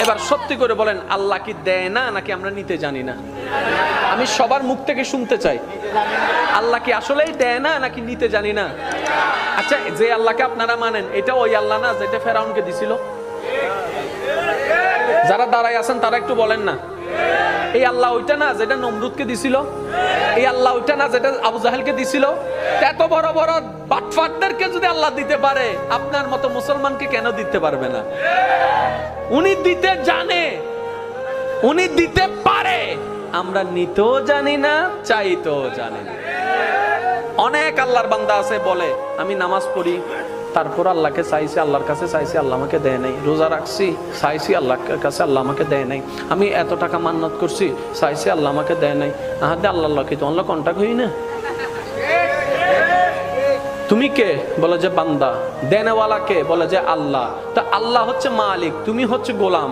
এবার সত্যি করে বলেন, আল্লাহ কি দেয় না নাকি আমরা নিতে জানি না? আমি সবার মুখ থেকে শুনতে চাই, আল্লাহ কি আসলেই দেয় না নাকি নিতে জানি না? আচ্ছা, যে আল্লাহকে আপনারা মানেন, এটা ওই আল্লাহ না যেটা ফেরাউনকে দিছিল? যারা দাঁড়ায় আছেন তারা একটু বলেন না, এই আল্লাহ ওইটা না যেটা নমরুদকে দিছিল? এই আল্লাহ ওইটা না যেটা আবু জাহেলকে দিছিল? এত বড় বড় বাটফাটদেরকে যদি আল্লাহ দিতে পারে, আপনার মতো মুসলমানকে কেন দিতে পারবে না? উনি দিতে জানে, উনি দিতে পারে, আমরা নিতেও জানি না, চাইতেও জানি না। অনেক আল্লাহর বান্দা আছে বলে, আমি নামাজ পড়ি, তারপর আল্লাহকে চাইছি, আল্লাহর কাছে চাইছি, আল্লাহ আমাকে দেয় নাই। রোজা রাখছি, চাইছি আল্লাহর কাছে, আল্লাহ আমাকে দেয় নাই। আমি এত টাকা মান্নত করছি, চাইছি, আল্লাহ আমাকে দেয় নাই। আহাদে আল্লাহ কি তোমার কন্টাক্ট হই না? তুমি কে? বলে যে বান্দা। দেনেওয়ালা কে? বলে যে আল্লাহ। তা আল্লাহ হচ্ছে মালিক, তুমি হচ্ছে গোলাম।